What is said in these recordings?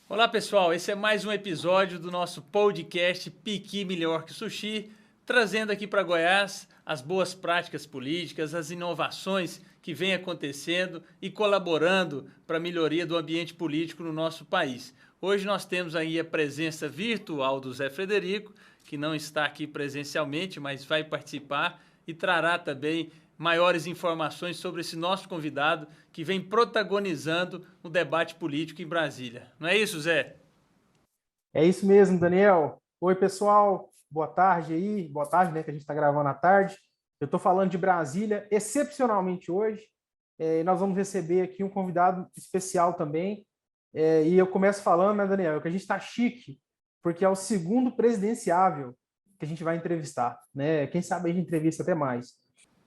Olá pessoal, esse é mais um episódio do nosso podcast Piqui Melhor que Sushi, trazendo aqui para Goiás as boas práticas políticas, as inovações que vêm acontecendo e colaborando para a melhoria do ambiente político no nosso país. Hoje nós temos aí a presença virtual do Zé Frederico, que não está aqui presencialmente, mas vai participar e trará também maiores informações sobre esse nosso convidado que vem protagonizando o debate político em Brasília. Não é isso, Zé? É isso mesmo, Daniel. Oi, pessoal. Boa tarde aí. Boa tarde, né? Que a gente está gravando à tarde. Eu estou falando de Brasília, excepcionalmente hoje. Nós vamos receber aqui um convidado especial também. E eu começo falando, né, Daniel, que a gente está chique, porque é o segundo presidenciável que a gente vai entrevistar, né? Quem sabe a gente entrevista até mais.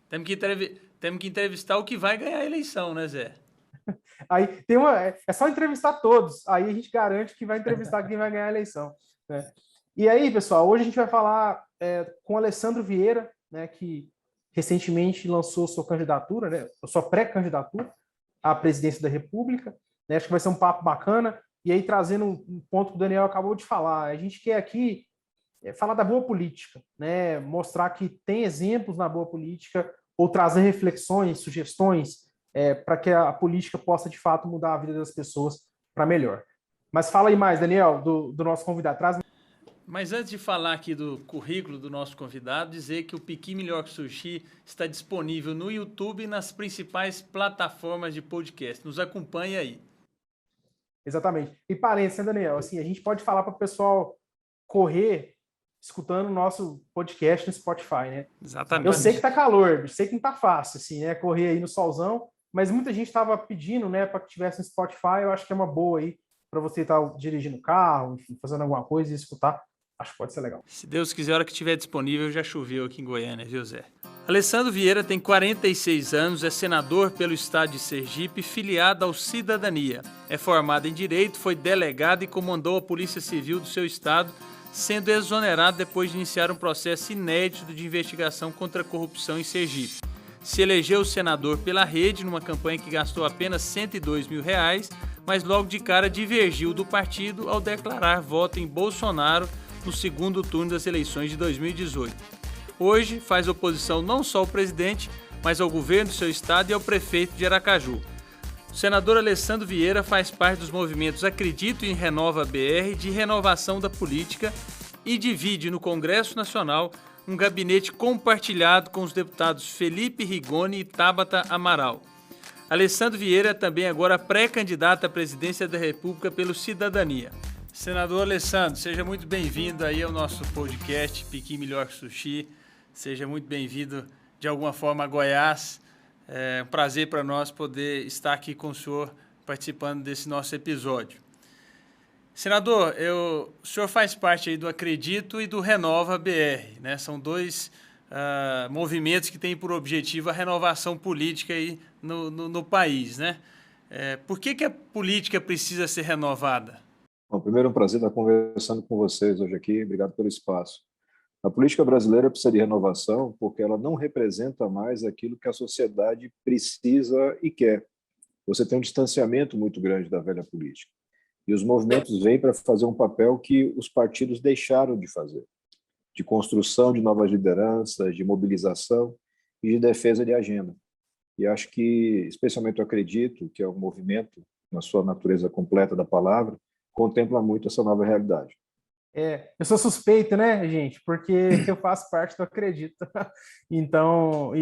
Temos que entrevistar o que vai ganhar a eleição, né, Zé? Aí tem uma. É só entrevistar todos. Aí a gente garante que vai entrevistar quem vai ganhar a eleição, né? E aí, pessoal, hoje a gente vai falar com o Alessandro Vieira, né, que recentemente lançou sua candidatura, né, sua pré-candidatura à presidência da República. Né, acho que vai ser um papo bacana. E aí, trazendo um ponto que o Daniel acabou de falar, a gente quer aqui falar da boa política, né, mostrar que tem exemplos na boa política ou trazer reflexões, sugestões para que a política possa, de fato, mudar a vida das pessoas para melhor. Mas fala aí mais, Daniel, do nosso convidado. Traz. Mas antes de falar aqui do currículo do nosso convidado, dizer que o Piqui Melhor que Sushi está disponível no YouTube e nas principais plataformas de podcast. Nos acompanhe aí. Exatamente. E parênteses, né, Daniel? Assim, a gente pode falar para o pessoal correr escutando o nosso podcast no Spotify, né? Eu sei que Exatamente. tá calor, sei que não tá fácil, assim, né? Correr aí no solzão, mas muita gente estava pedindo, né, para que tivesse no Spotify. Eu acho que é uma boa aí para você estar dirigindo o carro, enfim, fazendo alguma coisa e escutar. Acho que pode ser legal. Se Deus quiser, a hora que estiver disponível, já choveu aqui em Goiânia, viu, Zé? Alessandro Vieira tem 46 anos, é senador pelo estado de Sergipe, filiado ao Cidadania. É formado em Direito, foi delegado e comandou a Polícia Civil do seu estado, sendo exonerado depois de iniciar um processo inédito de investigação contra a corrupção em Sergipe. Se elegeu senador pela Rede numa campanha que gastou apenas R$ 102 mil, mas logo de cara divergiu do partido ao declarar voto em Bolsonaro no segundo turno das eleições de 2018. Hoje faz oposição não só ao presidente, mas ao governo do seu estado e ao prefeito de Aracaju. O senador Alessandro Vieira faz parte dos movimentos Acredito em Renova BR de renovação da política e divide no Congresso Nacional um gabinete compartilhado com os deputados Felipe Rigoni e Tabata Amaral. Alessandro Vieira é também agora pré-candidato à presidência da República pelo Cidadania. Senador Alessandro, seja muito bem-vindo aí ao nosso podcast Piqui Melhor que Sushi. Seja muito bem-vindo de alguma forma a Goiás. É um prazer para nós poder estar aqui com o senhor participando desse nosso episódio. Senador, o senhor faz parte aí do Acredito e do Renova BR, né? São dois movimentos que têm por objetivo a renovação política aí no país, né? Por que a política precisa ser renovada? Bom, primeiro, é um prazer estar conversando com vocês hoje aqui. Obrigado pelo espaço. A política brasileira precisa de renovação porque ela não representa mais aquilo que a sociedade precisa e quer. Você tem um distanciamento muito grande da velha política. E os movimentos vêm para fazer um papel que os partidos deixaram de fazer, de construção de novas lideranças, de mobilização e de defesa de agenda. E acho que, especialmente eu acredito, que é um movimento, na sua natureza completa da palavra, contempla muito essa nova realidade. Eu sou suspeito, né, gente? Porque eu faço parte do Acredito. Então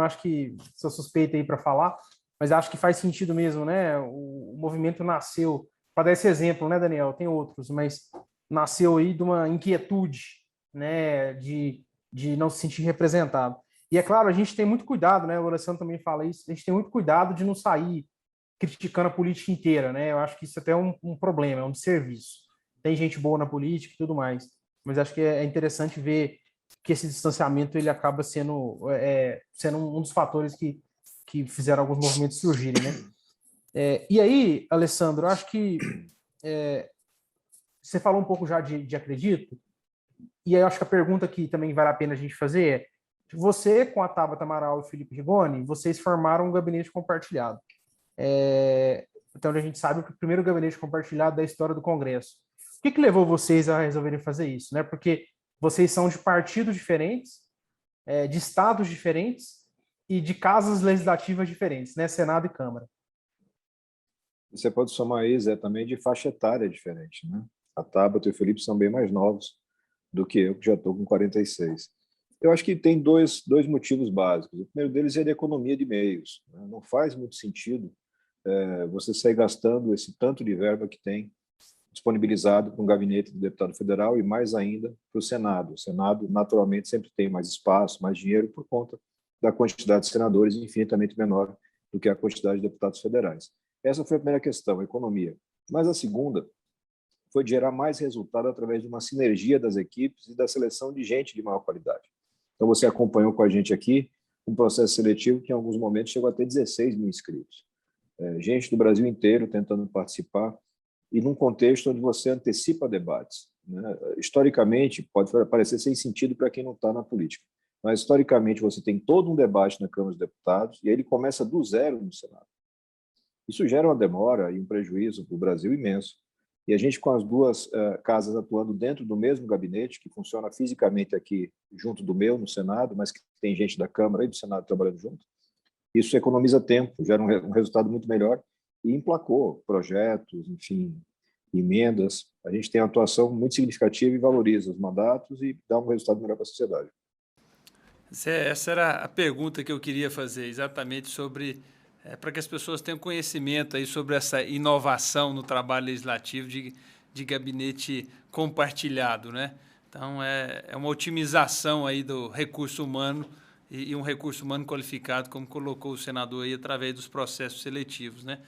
acho que sou suspeito aí para falar, mas acho que faz sentido mesmo, né? O movimento nasceu, para dar esse exemplo, né, Daniel? Tem outros, mas nasceu aí de uma inquietude, né, de não se sentir representado. E é claro, a gente tem muito cuidado, né? O Alessandro também fala isso, a gente tem muito cuidado de não sair criticando a política inteira, né? Eu acho que isso até é um problema, é um desserviço. Tem gente boa na política e tudo mais, mas acho que é interessante ver que esse distanciamento ele acaba sendo um dos fatores que fizeram alguns movimentos surgirem, né? E aí, Alessandro, eu acho que você falou um pouco já de Acredito, e aí eu acho que a pergunta que também vale a pena a gente fazer é: você, com a Tabata Amaral e o Felipe Rigoni, vocês formaram um gabinete compartilhado. até onde a gente sabe, o primeiro gabinete compartilhado da história do Congresso. O que levou vocês a resolverem fazer isso, né? Porque vocês são de partidos diferentes, de estados diferentes e de casas legislativas diferentes, né? Senado e Câmara. Você pode somar aí, Zé, também de faixa etária diferente, né? A Tabata e o Felipe são bem mais novos do que eu, que já estou com 46. Eu acho que tem dois motivos básicos. O primeiro deles é de economia de meios, né? Não faz muito sentido você sair gastando esse tanto de verba que tem disponibilizado para um gabinete do deputado federal e mais ainda para o Senado. O Senado, naturalmente, sempre tem mais espaço, mais dinheiro por conta da quantidade de senadores infinitamente menor do que a quantidade de deputados federais. Essa foi a primeira questão, a economia. Mas a segunda foi de gerar mais resultado através de uma sinergia das equipes e da seleção de gente de maior qualidade. Então, você acompanhou com a gente aqui um processo seletivo que, em alguns momentos, chegou a ter 16 mil inscritos. Gente do Brasil inteiro tentando participar, e num contexto onde você antecipa debates, né? Historicamente, pode parecer sem sentido para quem não está na política, mas historicamente você tem todo um debate na Câmara dos Deputados e aí ele começa do zero no Senado. Isso gera uma demora e um prejuízo para o Brasil imenso. E a gente, com as duas casas atuando dentro do mesmo gabinete, que funciona fisicamente aqui junto do meu, no Senado, mas que tem gente da Câmara e do Senado trabalhando junto, isso economiza tempo, gera um resultado muito melhor e emplacou projetos, enfim, emendas. A gente tem uma atuação muito significativa e valoriza os mandatos e dá um resultado melhor para a sociedade. Essa era a pergunta que eu queria fazer, exatamente sobre, para que as pessoas tenham conhecimento aí sobre essa inovação no trabalho legislativo de gabinete compartilhado, né? Então, é uma otimização aí do recurso humano e um recurso humano qualificado, como colocou o senador aí, através dos processos seletivos, né?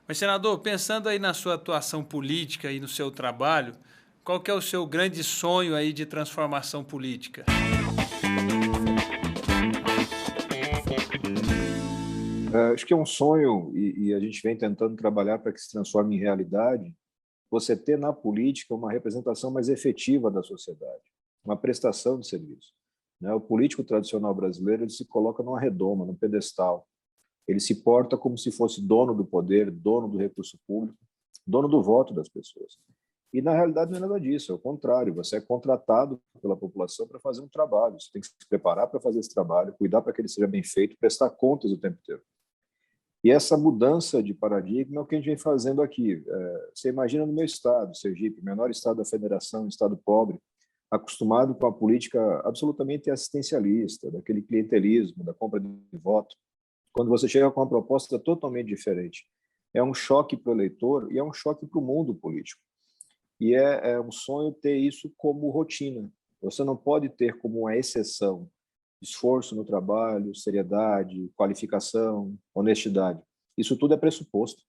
Mas, senador, pensando aí na sua atuação política e no seu trabalho, qual que é o seu grande sonho aí de transformação política? Acho que é um sonho e a gente vem tentando trabalhar para que se transforme em realidade, você ter na política uma representação mais efetiva da sociedade, uma prestação de serviço, né? O político tradicional brasileiro ele se coloca numa redoma, num pedestal. Ele se porta como se fosse dono do poder, dono do recurso público, dono do voto das pessoas. E, na realidade, não é nada disso, é o contrário. Você é contratado pela população para fazer um trabalho. Você tem que se preparar para fazer esse trabalho, cuidar para que ele seja bem feito, prestar contas o tempo inteiro. E essa mudança de paradigma é o que a gente vem fazendo aqui. Você imagina no meu estado, Sergipe, menor estado da federação, estado pobre, acostumado com a política absolutamente assistencialista, daquele clientelismo, da compra de voto. Quando você chega com uma proposta totalmente diferente, é um choque para o eleitor e é um choque para o mundo político. E é um sonho ter isso como rotina. Você não pode ter como uma exceção esforço no trabalho, seriedade, qualificação, honestidade. Isso tudo é pressuposto,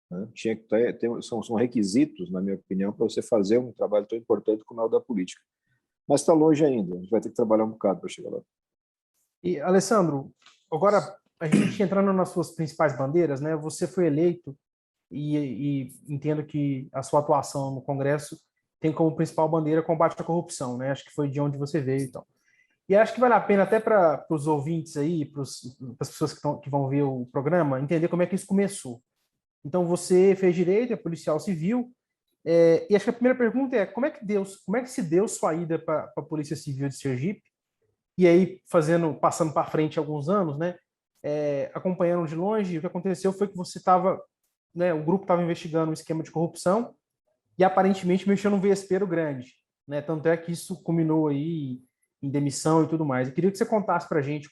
né? Tinha que são requisitos, na minha opinião, para você fazer um trabalho tão importante como é o da política. Mas está longe ainda, a gente vai ter que trabalhar um bocado para chegar lá. E, Alessandro, agora a gente entrando nas suas principais bandeiras, né? Você foi eleito e entendo que a sua atuação no Congresso tem como principal bandeira combate à corrupção, né? Acho que foi de onde você veio, então. E acho que vale a pena até para os ouvintes aí, para as pessoas que vão ver o programa, entender como é que isso começou. Então, você fez direito, é policial civil, e acho que a primeira pergunta é como é que se deu sua ida para a Polícia Civil de Sergipe? E aí, passando para frente alguns anos, né, acompanhando de longe, o que aconteceu foi que você estava, né, o grupo estava investigando um esquema de corrupção e aparentemente mexeu num vespeiro grande, né? Tanto é que isso culminou aí em demissão e tudo mais. Eu queria que você contasse para a gente,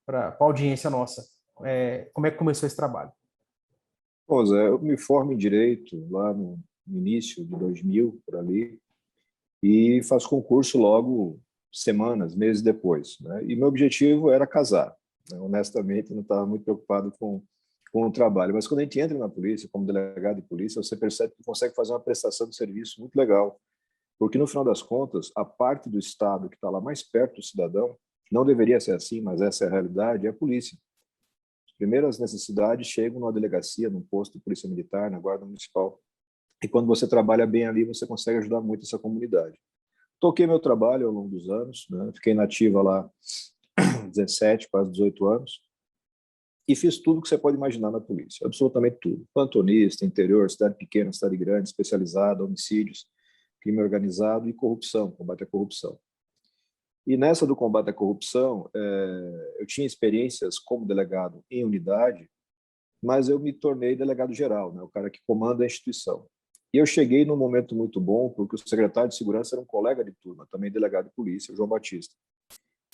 para a audiência nossa, como é que começou esse trabalho. Bom, Zé, eu me formo em Direito lá no início de 2000, por ali, e faço concurso logo semanas, meses depois, né? E meu objetivo era casar, né? Honestamente, não estava muito preocupado com o trabalho. Mas quando a gente entra na polícia, como delegado de polícia, você percebe que consegue fazer uma prestação de serviço muito legal. Porque, no final das contas, a parte do Estado que está lá mais perto do cidadão, não deveria ser assim, mas essa é a realidade, é a polícia. As primeiras necessidades chegam numa delegacia, num posto de polícia militar, na guarda municipal. E quando você trabalha bem ali, você consegue ajudar muito essa comunidade. Toquei meu trabalho ao longo dos anos, né? Fiquei nativa lá 17, quase 18 anos. e fiz tudo que você pode imaginar na polícia, absolutamente tudo. Plantonista, interior, cidade pequena, cidade grande, especializada, homicídios, crime organizado e corrupção, combate à corrupção. E nessa do combate à corrupção, eu tinha experiências como delegado em unidade, mas eu me tornei delegado geral, né, o cara que comanda a instituição. E eu cheguei num momento muito bom, porque o secretário de segurança era um colega de turma, também delegado de polícia, o João Batista.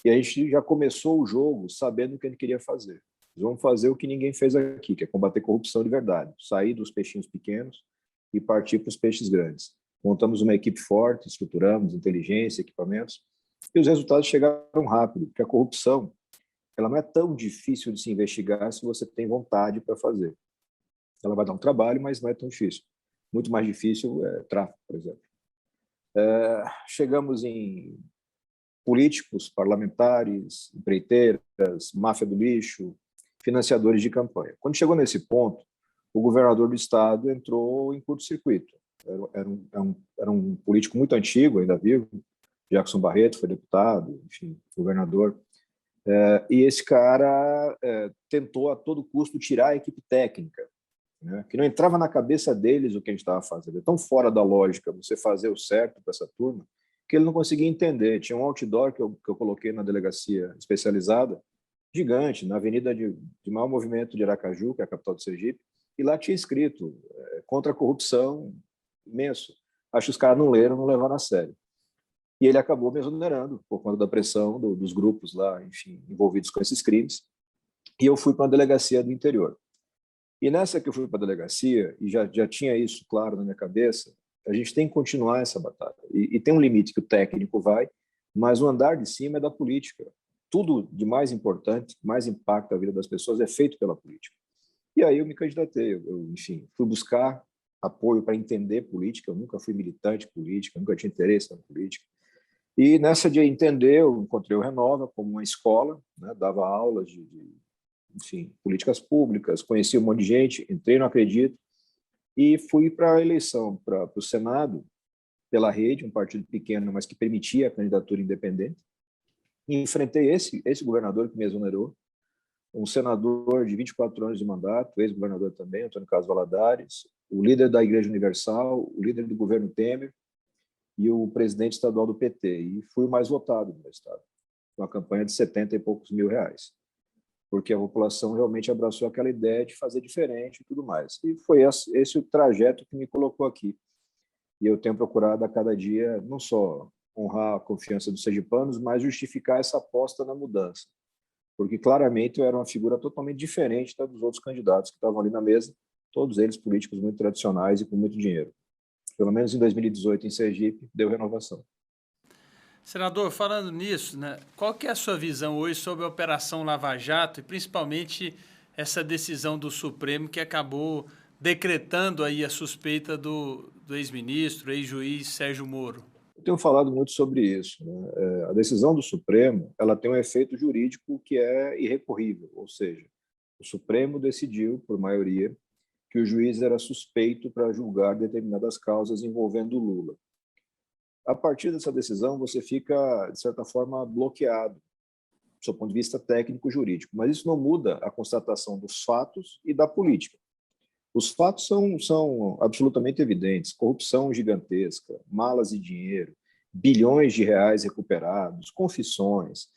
E a gente já começou o jogo sabendo o que a gente queria fazer. Vamos fazer o que ninguém fez aqui, que é combater corrupção de verdade. Sair dos peixinhos pequenos e partir para os peixes grandes. Montamos uma equipe forte, estruturamos inteligência, equipamentos, e os resultados chegaram rápido, porque a corrupção ela não é tão difícil de se investigar se você tem vontade para fazer. Ela vai dar um trabalho, mas não é tão difícil. Muito mais difícil é tráfico, por exemplo. Chegamos em políticos, parlamentares, empreiteiras, máfia do lixo, financiadores de campanha. Quando chegou nesse ponto, o governador do estado entrou em curto-circuito. Era um político muito antigo, ainda vivo, Jackson Barreto, foi deputado, enfim, governador. E esse cara tentou a todo custo tirar a equipe técnica, né, que não entrava na cabeça deles o que a gente estava fazendo. É tão fora da lógica você fazer o certo para essa turma que ele não conseguia entender. Tinha um outdoor que eu coloquei na delegacia especializada, gigante, na avenida de maior movimento de Aracaju, que é a capital do Sergipe, e lá tinha escrito contra a corrupção, imenso. Acho que os caras não leram, não levaram a sério. E ele acabou me exonerando por conta da pressão dos grupos lá, enfim, envolvidos com esses crimes. E eu fui para a delegacia do interior. E nessa que eu fui para a delegacia, e já tinha isso claro na minha cabeça, a gente tem que continuar essa batalha. E tem um limite que o técnico vai, mas o andar de cima é da política. Tudo de mais importante, que mais impacta a vida das pessoas, é feito pela política. E aí eu me candidatei. Enfim, fui buscar apoio para entender política. Eu nunca fui militante política, nunca tinha interesse na política. E nessa de entender, eu encontrei o Renova como uma escola, né, dava aulas enfim, políticas públicas, conheci um monte de gente, entrei no Acredito e fui para a eleição para o Senado pela Rede, um partido pequeno, mas que permitia a candidatura independente. E enfrentei esse governador que me exonerou, um senador de 24 anos de mandato, ex-governador também, Antônio Carlos Valadares, o líder da Igreja Universal, o líder do governo Temer, e o presidente estadual do PT, e fui o mais votado no meu estado, uma campanha de 70 e poucos mil reais, porque a população realmente abraçou aquela ideia de fazer diferente e tudo mais. E foi esse o trajeto que me colocou aqui. E eu tenho procurado a cada dia não só honrar a confiança dos sergipanos, mas justificar essa aposta na mudança, porque claramente eu era uma figura totalmente diferente dos outros candidatos que estavam ali na mesa, todos eles políticos muito tradicionais e com muito dinheiro. Pelo menos em 2018, em Sergipe, deu renovação. Senador, falando nisso, né, qual que é a sua visão hoje sobre a Operação Lava Jato e principalmente essa decisão do Supremo que acabou decretando aí a suspeita do ex-ministro, ex-juiz Sérgio Moro? Eu tenho falado muito sobre isso, né? A decisão do Supremo ela tem um efeito jurídico que é irrecorrível, ou seja, o Supremo decidiu, por maioria, que o juiz era suspeito para julgar determinadas causas envolvendo o Lula. A partir dessa decisão, você fica, de certa forma, bloqueado, do seu ponto de vista técnico-jurídico. Mas isso não muda a constatação dos fatos e da política. Os fatos são absolutamente evidentes. Corrupção gigantesca, malas de dinheiro, bilhões de reais recuperados, confissões,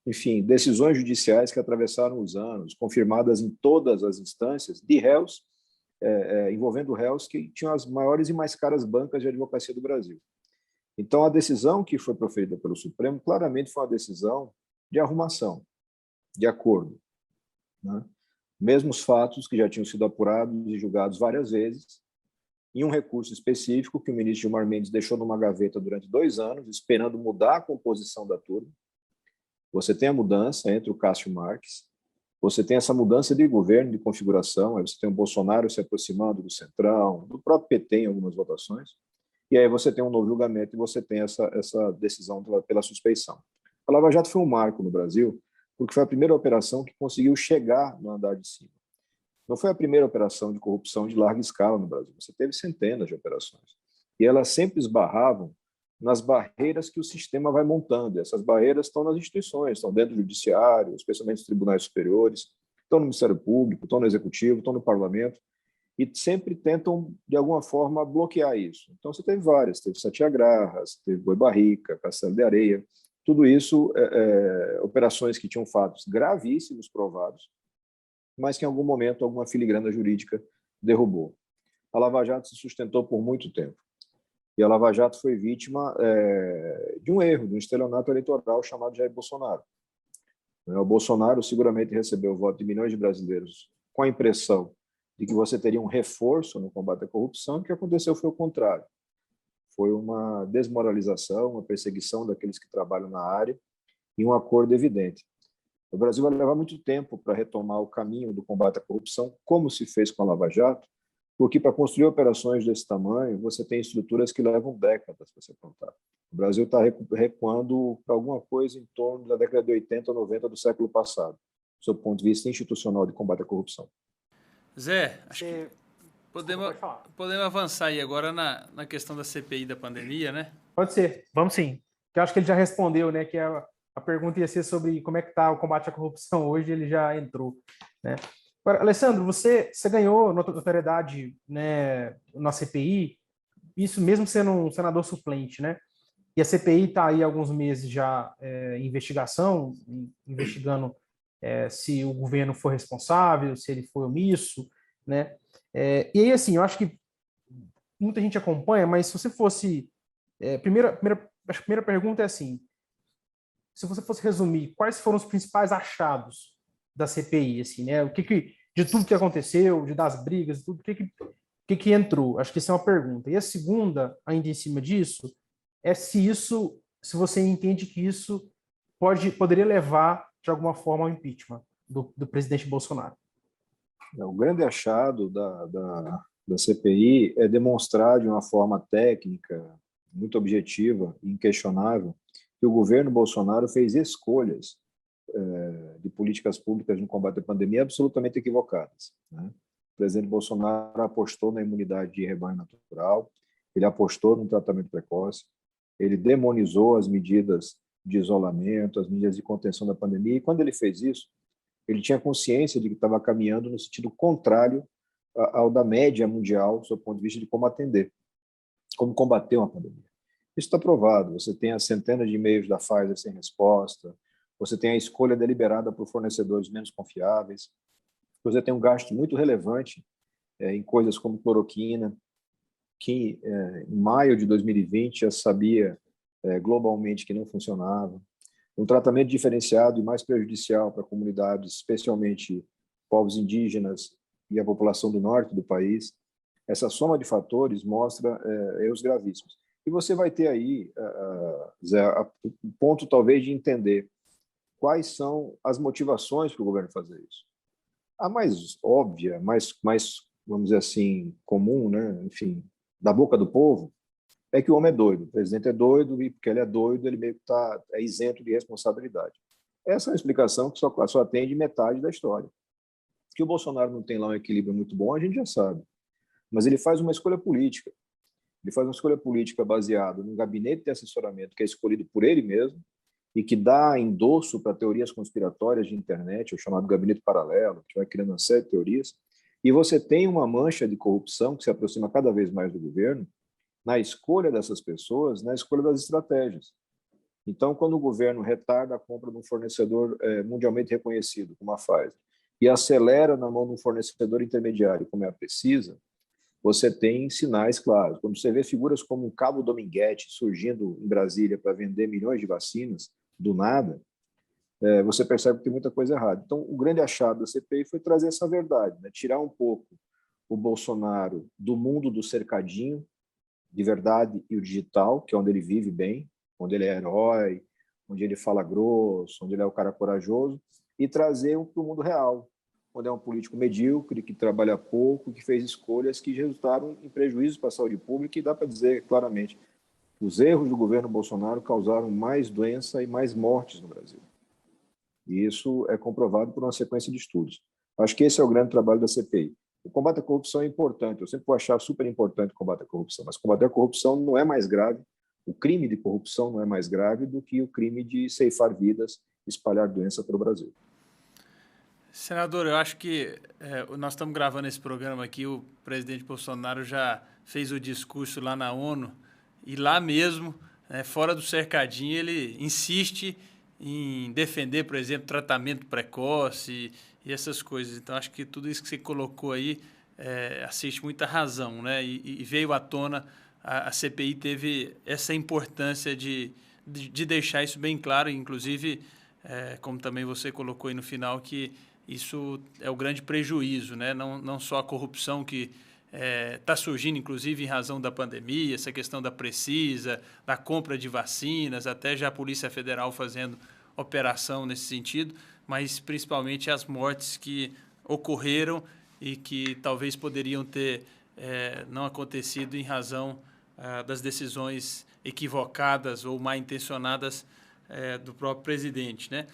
enfim, decisões judiciais que atravessaram os anos, confirmadas em todas as instâncias, de réus, envolvendo réus que tinham as maiores e mais caras bancas de advocacia do Brasil. Então, a decisão que foi proferida pelo Supremo claramente foi uma decisão de arrumação, de acordo, né? Mesmo os fatos que já tinham sido apurados e julgados várias vezes, em um recurso específico que o ministro Gilmar Mendes deixou numa gaveta durante 2 anos, esperando mudar a composição da turma. Você tem a mudança entre o Cássio Marques, você tem essa mudança de governo, de configuração, aí você tem o Bolsonaro se aproximando do Centrão, do próprio PT em algumas votações, e aí você tem um novo julgamento e você tem essa decisão pela suspeição. A Lava Jato foi um marco no Brasil, porque foi a primeira operação que conseguiu chegar no andar de cima. Não foi a primeira operação de corrupção de larga escala no Brasil, você teve centenas de operações, e elas sempre esbarravam nas barreiras que o sistema vai montando. Essas barreiras estão nas instituições, estão dentro do judiciário, especialmente os tribunais superiores. estão no Ministério Público, estão no Executivo, estão no Parlamento, e sempre tentam, de alguma forma, bloquear isso. Então, você teve várias, teve Satyagrahas, teve Boi Barrica, Castelo de Areia, tudo isso operações que tinham fatos gravíssimos provados, mas que em algum momento alguma filigrana jurídica derrubou. A Lava Jato se sustentou por muito tempo. E a Lava Jato foi vítima de um erro, de um estelionato eleitoral chamado Jair Bolsonaro. O Bolsonaro seguramente recebeu o voto de milhões de brasileiros com a impressão de que você teria um reforço no combate à corrupção, e o que aconteceu foi o contrário. Foi uma desmoralização, uma perseguição daqueles que trabalham na área e um acordo evidente. O Brasil vai levar muito tempo para retomar o caminho do combate à corrupção, como se fez com a Lava Jato, porque para construir operações desse tamanho, você tem estruturas que levam décadas para se aprontar. O Brasil está recuando para alguma coisa em torno da década de 80 ou 90 do século passado, sob o ponto de vista institucional de combate à corrupção. Zé, acho que podemos avançar aí agora na questão da CPI da pandemia, né? Pode ser, vamos sim. Eu acho que ele já respondeu, né, que a pergunta ia ser sobre como é que está o combate à corrupção hoje, ele já entrou, né? Agora, Alessandro, você ganhou notoriedade, né, na CPI, isso mesmo sendo um senador suplente, né? E a CPI está aí há alguns meses já em investigação, investigando se o governo foi responsável, se ele foi omisso, né? E aí, assim, eu acho que muita gente acompanha, mas se você fosse... acho que a primeira pergunta é assim, se você fosse resumir, quais foram os principais achados da CPI, assim, né? De tudo que aconteceu, das brigas, tudo, o que entrou? Acho que essa é uma pergunta. E a segunda, ainda em cima disso, é se você entende que isso poderia levar, de alguma forma, ao impeachment do presidente Bolsonaro. O grande achado da CPI é demonstrar de uma forma técnica, muito objetiva e inquestionável, que o governo Bolsonaro fez escolhas de políticas públicas no combate à pandemia absolutamente equivocadas, né? O presidente Bolsonaro apostou na imunidade de rebanho natural, ele apostou no tratamento precoce, ele demonizou as medidas de isolamento, as medidas de contenção da pandemia, e quando ele fez isso, ele tinha consciência de que estava caminhando no sentido contrário ao da média mundial, do seu ponto de vista de como atender, como combater uma pandemia. Isso está provado. Você tem as centenas de e-mails da Pfizer sem resposta, você tem a escolha deliberada por fornecedores menos confiáveis, você tem um gasto muito relevante em coisas como cloroquina, que em maio de 2020 já sabia globalmente que não funcionava, um tratamento diferenciado e mais prejudicial para comunidades, especialmente povos indígenas e a população do norte do país. Essa soma de fatores mostra erros gravíssimos. E você vai ter aí, Zé, o ponto talvez de entender quais são as motivações para o governo fazer isso. A mais óbvia, mais vamos dizer assim, comum, né? Enfim, da boca do povo, é que o homem é doido. O presidente é doido e porque ele é doido, ele meio que é isento de responsabilidade. Essa é uma explicação que só atende metade da história. Que o Bolsonaro não tem lá um equilíbrio muito bom, a gente já sabe. Mas ele faz uma escolha política. Ele faz uma escolha política baseada num gabinete de assessoramento que é escolhido por ele mesmo e que dá endosso para teorias conspiratórias de internet, o chamado gabinete paralelo, que vai criando uma série de teorias. E você tem uma mancha de corrupção que se aproxima cada vez mais do governo na escolha dessas pessoas, na escolha das estratégias. Então, quando o governo retarda a compra de um fornecedor mundialmente reconhecido, como a Pfizer, e acelera na mão de um fornecedor intermediário, como é a Precisa, você tem sinais claros. Quando você vê figuras como o Cabo Dominguete surgindo em Brasília para vender milhões de vacinas, do nada, você percebe que tem muita coisa errada. Então, o grande achado da CPI foi trazer essa verdade, né? Tirar um pouco o Bolsonaro do mundo do cercadinho, de verdade e o digital, que é onde ele vive bem, onde ele é herói, onde ele fala grosso, onde ele é o cara corajoso, e trazer para o mundo real, onde é um político medíocre, que trabalha pouco, que fez escolhas que resultaram em prejuízos para a saúde pública, e dá para dizer claramente, os erros do governo Bolsonaro causaram mais doença e mais mortes no Brasil. E isso é comprovado por uma sequência de estudos. Acho que esse é o grande trabalho da CPI. O combate à corrupção é importante, eu sempre vou achar super importante o combate à corrupção, mas combater a corrupção não é mais grave, o crime de corrupção não é mais grave do que o crime de ceifar vidas, espalhar doença pelo Brasil. Senador, eu acho que nós estamos gravando esse programa aqui, o presidente Bolsonaro já fez o discurso lá na ONU, e lá mesmo, fora do cercadinho, ele insiste em defender, por exemplo, tratamento precoce e essas coisas. Então, acho que tudo isso que você colocou aí assiste muita razão, né? E veio à tona, a CPI teve essa importância de deixar isso bem claro, inclusive, como também você colocou aí no final, que isso é o grande prejuízo, né? Não só a corrupção que está surgindo, inclusive, em razão da pandemia, essa questão da Precisa, da compra de vacinas, até já a Polícia Federal fazendo operação nesse sentido, mas principalmente as mortes que ocorreram e que talvez poderiam ter não acontecido em razão das decisões equivocadas ou mal intencionadas do próprio presidente, né?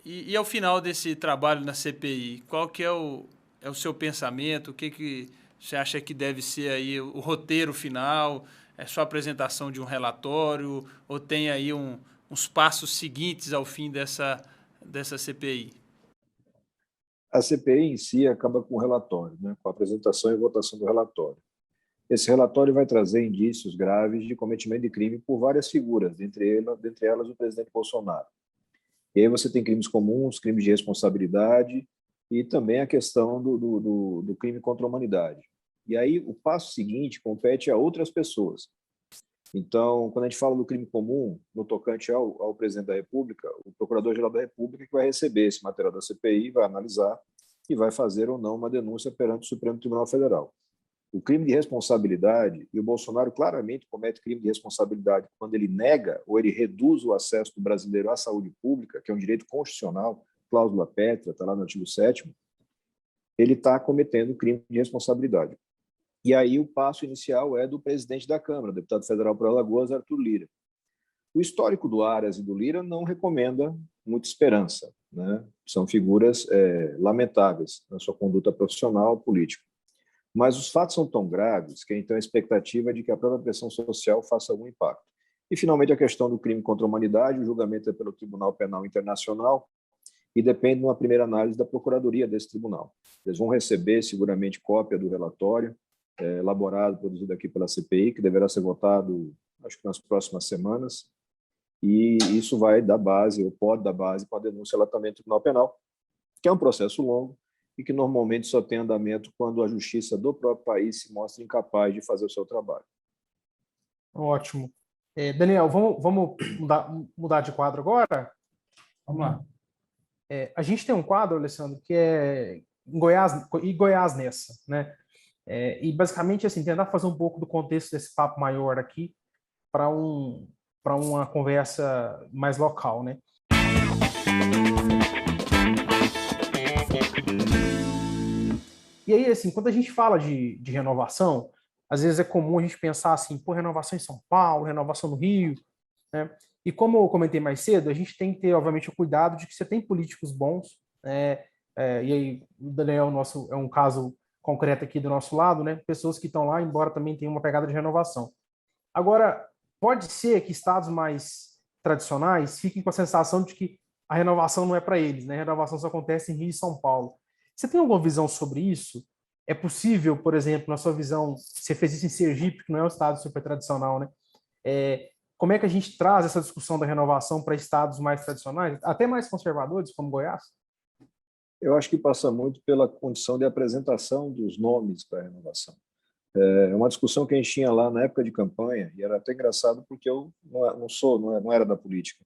E ao final desse trabalho na CPI, qual que é o seu pensamento? O que você acha que deve ser aí o roteiro final? É só a apresentação de um relatório ou tem aí uns passos seguintes ao fim dessa CPI? A CPI em si acaba com o relatório, né, com a apresentação e votação do relatório. Esse relatório vai trazer indícios graves de cometimento de crime por várias figuras, dentre elas o presidente Bolsonaro. E aí você tem crimes comuns, crimes de responsabilidade e também a questão do crime contra a humanidade. E aí o passo seguinte compete a outras pessoas. Então, quando a gente fala do crime comum, no tocante ao presidente da República, o Procurador-Geral da República que vai receber esse material da CPI, vai analisar e vai fazer ou não uma denúncia perante o Supremo Tribunal Federal. O crime de responsabilidade, e o Bolsonaro claramente comete crime de responsabilidade quando ele nega ou ele reduz o acesso do brasileiro à saúde pública, que é um direito constitucional, cláusula pétrea, está lá no artigo 7º, ele está cometendo crime de responsabilidade. E aí o passo inicial é do presidente da Câmara, deputado federal por Alagoas, Arthur Lira. O histórico do Aras e do Lira não recomenda muita esperança, né? São figuras lamentáveis na sua conduta profissional política. Mas os fatos são tão graves que então a expectativa é de que a própria pressão social faça algum impacto. E, finalmente, a questão do crime contra a humanidade, o julgamento é pelo Tribunal Penal Internacional e depende de uma primeira análise da Procuradoria desse tribunal. Eles vão receber, seguramente, cópia do relatório elaborado, produzido aqui pela CPI, que deverá ser votado, acho que nas próximas semanas, e isso vai dar base, ou pode dar base, para a denúncia lá também do Tribunal Penal, que é um processo longo, e que normalmente só tem andamento quando a justiça do próprio país se mostra incapaz de fazer o seu trabalho. Ótimo. Daniel, vamos mudar de quadro agora? Vamos lá. A gente tem um quadro, Alessandro, que é Goiás nessa, né? E basicamente, assim, tentar fazer um pouco do contexto desse papo maior aqui para uma conversa mais local, né? E aí, assim, quando a gente fala de renovação, às vezes é comum a gente pensar assim, pô, renovação em São Paulo, renovação no Rio, né? E como eu comentei mais cedo, a gente tem que ter, obviamente, o cuidado de que você tem políticos bons, né? E aí, o Daniel nosso, é um caso concreto aqui do nosso lado, né? Pessoas que estão lá, embora também tenham uma pegada de renovação. Agora, pode ser que estados mais tradicionais fiquem com a sensação de que a renovação não é para eles, né? A renovação só acontece em Rio e São Paulo. Você tem alguma visão sobre isso? É possível, por exemplo, na sua visão, você fez isso em Sergipe, que não é um estado super tradicional, né? Como é que a gente traz essa discussão da renovação para estados mais tradicionais, até mais conservadores, como Goiás? Eu acho que passa muito pela condição de apresentação dos nomes para a renovação. É uma discussão que a gente tinha lá na época de campanha, e era até engraçado porque eu não era da política.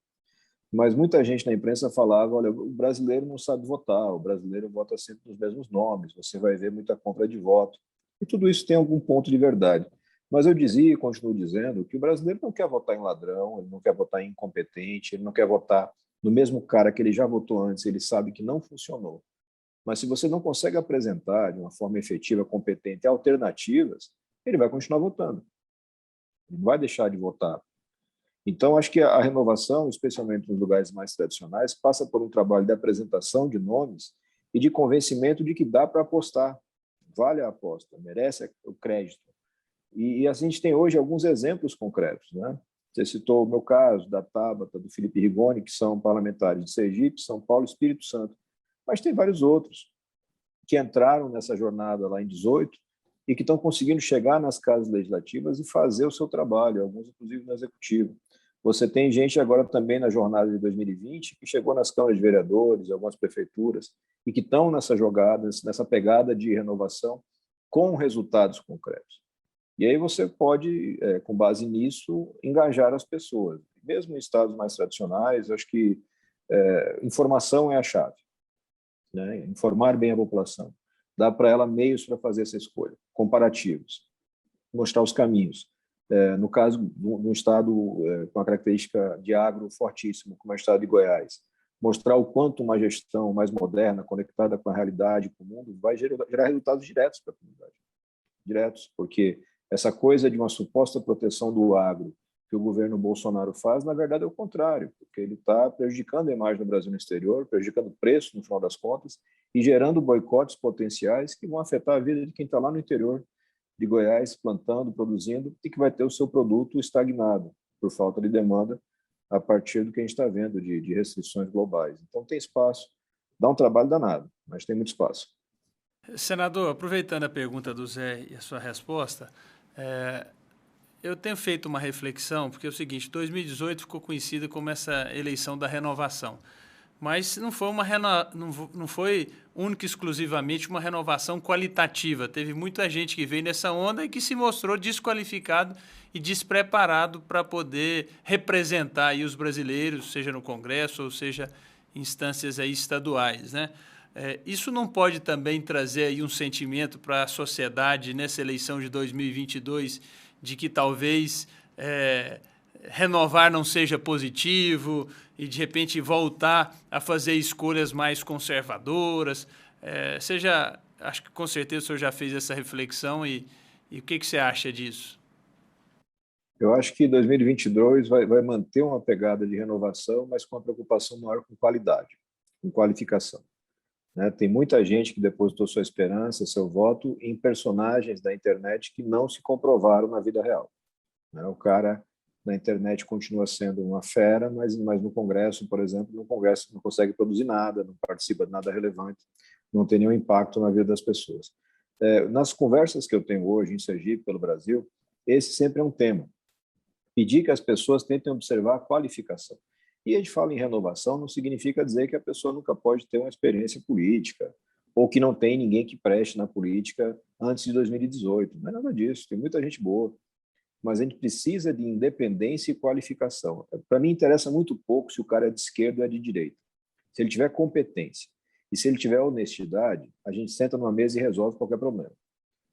Mas muita gente na imprensa falava, olha, o brasileiro não sabe votar, o brasileiro vota sempre nos mesmos nomes, você vai ver muita compra de voto. E tudo isso tem algum ponto de verdade. Mas eu dizia e continuo dizendo que o brasileiro não quer votar em ladrão, ele não quer votar em incompetente, ele não quer votar no mesmo cara que ele já votou antes, ele sabe que não funcionou. Mas se você não consegue apresentar de uma forma efetiva, competente, alternativas, ele vai continuar votando. Ele não vai deixar de votar. Então, acho que a renovação, especialmente nos lugares mais tradicionais, passa por um trabalho de apresentação de nomes e de convencimento de que dá para apostar. Vale a aposta, merece o crédito. E assim, a gente tem hoje alguns exemplos concretos, né? Você citou o meu caso, da Tabata, do Felipe Rigoni, que são parlamentares de Sergipe, São Paulo e Espírito Santo. Mas tem vários outros que entraram nessa jornada lá em 18 e que estão conseguindo chegar nas casas legislativas e fazer o seu trabalho, alguns inclusive no executivo. Você tem gente agora também na jornada de 2020 que chegou nas câmaras de vereadores, algumas prefeituras, e que estão nessa jogada, nessa pegada de renovação com resultados concretos. E aí você pode, com base nisso, engajar as pessoas. Mesmo em estados mais tradicionais, acho que informação é a chave, né? Informar bem a população. Dá para ela meios para fazer essa escolha, comparativos, mostrar os caminhos. No caso de um estado com a característica de agro fortíssimo, como é o estado de Goiás, mostrar o quanto uma gestão mais moderna, conectada com a realidade, com o mundo, vai gerar resultados diretos para a comunidade. Diretos, porque essa coisa de uma suposta proteção do agro que o governo Bolsonaro faz, na verdade, é o contrário, porque ele está prejudicando a imagem do Brasil no exterior, prejudicando o preço, no final das contas, e gerando boicotes potenciais que vão afetar a vida de quem está lá no interior de Goiás, plantando, produzindo, e que vai ter o seu produto estagnado por falta de demanda a partir do que a gente está vendo de restrições globais. Então, tem espaço, dá um trabalho danado, mas tem muito espaço. Senador, aproveitando a pergunta do Zé e a sua resposta, eu tenho feito uma reflexão, porque é o seguinte, 2018 ficou conhecida como essa eleição da renovação, mas não foi única e exclusivamente uma renovação qualitativa. Teve muita gente que veio nessa onda e que se mostrou desqualificado e despreparado para poder representar aí os brasileiros, seja no Congresso ou seja em instâncias aí estaduais, né? Isso não pode também trazer aí um sentimento para a sociedade nessa eleição de 2022 de que talvez renovar não seja positivo e, de repente, voltar a fazer escolhas mais conservadoras? Acho que com certeza o senhor já fez essa reflexão e o que você acha disso? Eu acho que 2022 vai manter uma pegada de renovação, mas com uma preocupação maior com qualidade, com qualificação. Né? Tem muita gente que depositou sua esperança, seu voto em personagens da internet que não se comprovaram na vida real. Né? O cara na internet continua sendo uma fera, mas no Congresso, por exemplo, no Congresso não consegue produzir nada, não participa de nada relevante, não tem nenhum impacto na vida das pessoas. Nas conversas que eu tenho hoje em Sergipe, pelo Brasil, esse sempre é um tema. Pedir que as pessoas tentem observar a qualificação. E a gente fala em renovação, não significa dizer que a pessoa nunca pode ter uma experiência política ou que não tem ninguém que preste na política antes de 2018. Não é nada disso, tem muita gente boa. Mas a gente precisa de independência e qualificação. Para mim, interessa muito pouco se o cara é de esquerda ou é de direita. Se ele tiver competência e se ele tiver honestidade, a gente senta numa mesa e resolve qualquer problema.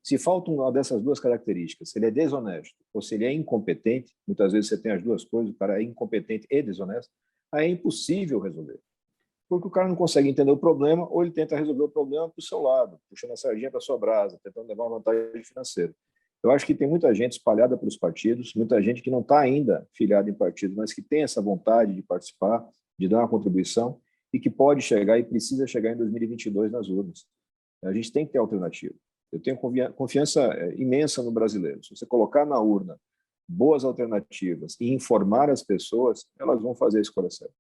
Se falta uma dessas duas características, se ele é desonesto ou se ele é incompetente, muitas vezes você tem as duas coisas, o cara é incompetente e desonesto, aí é impossível resolver. Porque o cara não consegue entender o problema ou ele tenta resolver o problema para o seu lado, puxando a sardinha para a sua brasa, tentando levar uma vantagem financeira. Eu acho que tem muita gente espalhada pelos partidos, muita gente que não está ainda filiada em partido, mas que tem essa vontade de participar, de dar uma contribuição e que pode chegar e precisa chegar em 2022 nas urnas. A gente tem que ter alternativa. Eu tenho confiança imensa no brasileiro. Se você colocar na urna boas alternativas e informar as pessoas, elas vão fazer a escolha certa.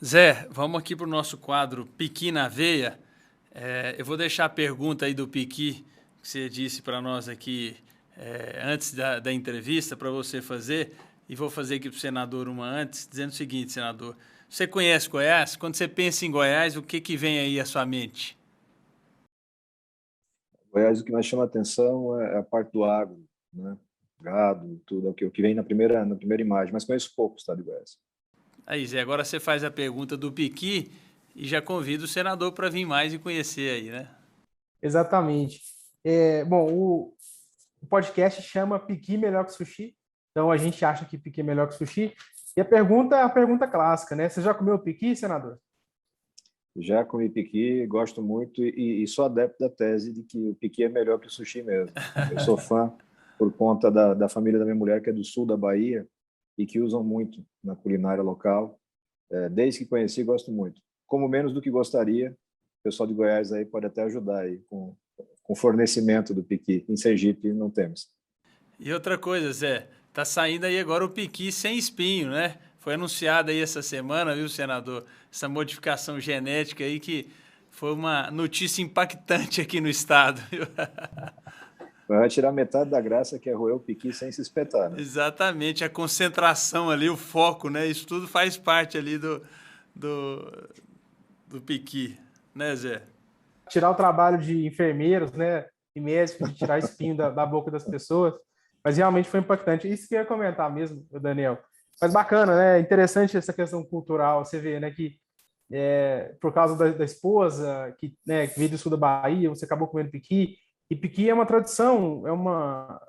Zé, vamos aqui para o nosso quadro Piqui na Veia. Eu vou deixar a pergunta aí do Piqui, que você disse para nós aqui antes da entrevista, para você fazer, e vou fazer aqui para o senador uma antes, dizendo o seguinte, senador. Você conhece Goiás? Quando você pensa em Goiás, o que vem aí à sua mente? Goiás, o que mais chama a atenção é a parte do agro, né? Gado, tudo, o que vem na primeira imagem, mas conheço pouco o estado de Goiás. Aí, Zé, agora você faz a pergunta do Piqui e já convida o senador para vir mais e conhecer aí, né? Exatamente. Bom, o podcast chama Piqui Melhor que Sushi, então a gente acha que Piqui é melhor que sushi. E a pergunta clássica, né? Você já comeu piqui, senador? Já comi piqui, gosto muito e sou adepto da tese de que o piqui é melhor que o sushi mesmo. Eu sou fã por conta da família da minha mulher, que é do sul da Bahia e que usam muito na culinária local. Desde que conheci, gosto muito. Como menos do que gostaria, o pessoal de Goiás aí pode até ajudar aí com fornecimento do piqui. Em Sergipe não temos. E outra coisa, Zé, tá saindo aí agora o piqui sem espinho, né? Foi anunciada aí essa semana, viu, senador, essa modificação genética aí que foi uma notícia impactante aqui no estado. Vai tirar metade da graça que é roer o piqui sem se espetar, né? Exatamente, a concentração ali, o foco, né? Isso tudo faz parte ali do, do piqui, né, Zé? Tirar o trabalho de enfermeiros, né, e médicos, de tirar espinho da boca das pessoas, mas realmente foi impactante. Isso que eu ia comentar mesmo, Daniel. Mas bacana, né? Interessante essa questão cultural. Você vê, né, que por causa da esposa, que, né, que veio do sul da Bahia, você acabou comendo piqui. E piqui é uma tradição,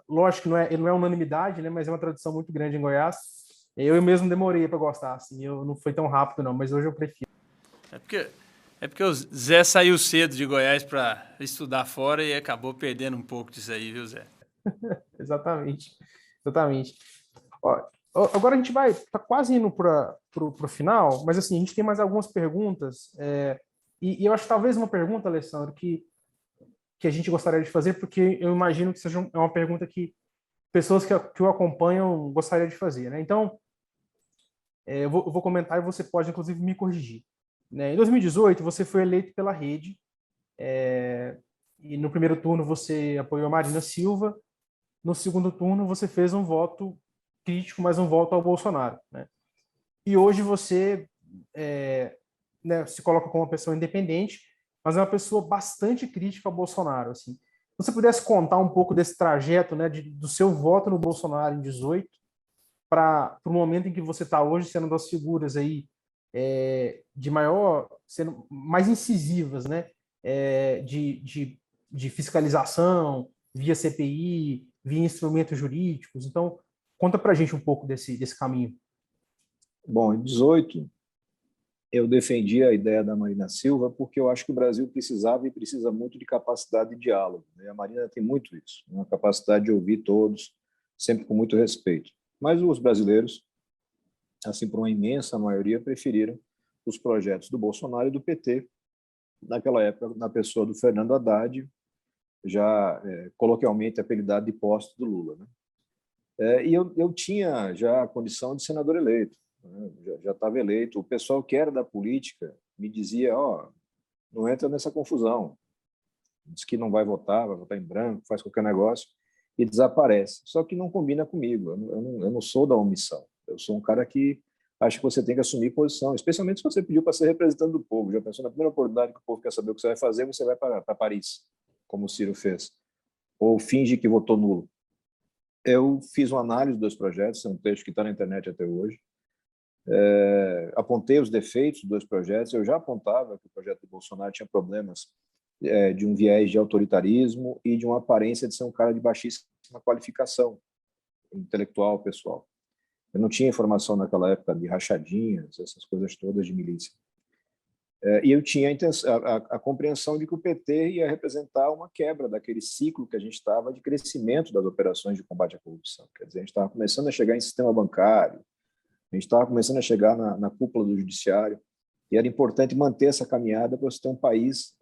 lógico que não é unanimidade, né, mas é uma tradição muito grande em Goiás. Eu mesmo demorei para gostar, assim, eu não foi tão rápido não, mas hoje eu prefiro. É porque o Zé saiu cedo de Goiás para estudar fora e acabou perdendo um pouco disso aí, viu, Zé? Exatamente, exatamente. Ó, agora a gente tá quase indo para o final, mas assim, a gente tem mais algumas perguntas, e eu acho que talvez uma pergunta, Alessandro, que a gente gostaria de fazer, porque eu imagino que é uma pergunta que pessoas que o acompanham gostariam de fazer, né? Então, eu vou comentar e você pode, inclusive, me corrigir. Né? Em 2018, você foi eleito pela Rede, e no primeiro turno você apoiou a Marina Silva, no segundo turno você fez um voto crítico, mas um voto ao Bolsonaro. Né? E hoje você né, se coloca como uma pessoa independente, mas é uma pessoa bastante crítica ao Bolsonaro. Assim. Se você pudesse contar um pouco desse trajeto, né, do seu voto no Bolsonaro em 18 para o momento em que você está hoje, sendo uma das figuras aí sendo mais incisivas, né, de fiscalização via CPI, via instrumentos jurídicos. Então, conta para a gente um pouco desse caminho. Bom, em 18, eu defendi a ideia da Marina Silva porque eu acho que o Brasil precisava e precisa muito de capacidade de diálogo. Né? A Marina tem muito isso, uma capacidade de ouvir todos, sempre com muito respeito. Mas os brasileiros, assim por uma imensa maioria, preferiram os projetos do Bolsonaro e do PT, naquela época, na pessoa do Fernando Haddad, já coloquialmente apelidado de poste do Lula. Né? E eu tinha já a condição de senador eleito, né? Já estava eleito. O pessoal que era da política me dizia, não entra nessa confusão, diz que não vai votar em branco, faz qualquer negócio e desaparece. Só que não combina comigo, eu não sou da omissão, eu sou um cara que acho que você tem que assumir posição, especialmente se você pediu para ser representante do povo. Já pensou, na primeira oportunidade que o povo quer saber o que você vai fazer, você vai para Paris, como o Ciro fez, ou finge que votou nulo. Eu fiz uma análise dos projetos, é um texto que está na internet até hoje, apontei os defeitos dos projetos, eu já apontava que o projeto do Bolsonaro tinha problemas de um viés de autoritarismo e de uma aparência de ser um cara de baixíssima qualificação intelectual, pessoal. Eu não tinha informação naquela época de rachadinhas, essas coisas todas de milícia. E eu tinha a compreensão de que o PT ia representar uma quebra daquele ciclo que a gente estava de crescimento das operações de combate à corrupção. Quer dizer, a gente estava começando a chegar em sistema bancário, a gente estava começando a chegar na cúpula do judiciário, e era importante manter essa caminhada para você ter um país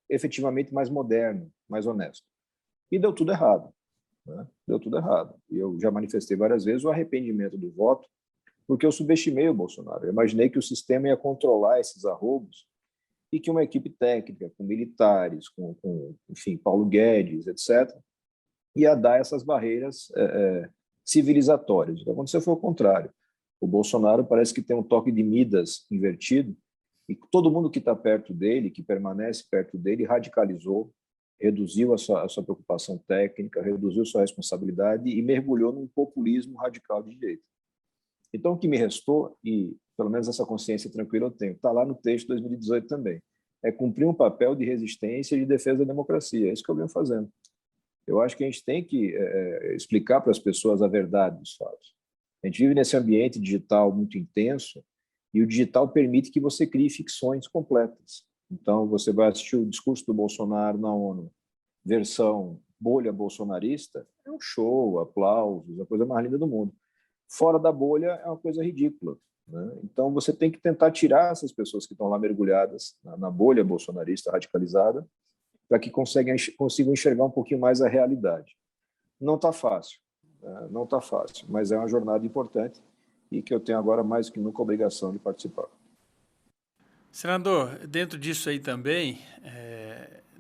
efetivamente mais moderno, mais honesto. E deu tudo errado. Né? Deu tudo errado. E eu já manifestei várias vezes o arrependimento do voto, porque eu subestimei o Bolsonaro. Eu imaginei que o sistema ia controlar esses arroubos e que uma equipe técnica, com militares, enfim, Paulo Guedes, etc., ia dar essas barreiras civilizatórias. O que aconteceu foi o contrário. O Bolsonaro parece que tem um toque de Midas invertido e todo mundo que está perto dele, que permanece perto dele, radicalizou, reduziu a sua preocupação técnica, reduziu sua responsabilidade e mergulhou num populismo radical de direita. Então, o que me restou, e pelo menos essa consciência tranquila eu tenho, está lá no texto de 2018 também, é cumprir um papel de resistência e de defesa da democracia. É isso que eu venho fazendo. Eu acho que a gente tem que explicar para as pessoas a verdade dos fatos. A gente vive nesse ambiente digital muito intenso e o digital permite que você crie ficções completas. Então, você vai assistir o discurso do Bolsonaro na ONU, versão bolha bolsonarista, é um show, aplausos, a coisa mais linda do mundo. Fora da bolha é uma coisa ridícula. Né? Então, você tem que tentar tirar essas pessoas que estão lá mergulhadas na bolha bolsonarista radicalizada para que consigam enxergar um pouquinho mais a realidade. Não está fácil, né? Não está fácil, mas é uma jornada importante e que eu tenho agora mais do que nunca a obrigação de participar. Senador, dentro disso aí também,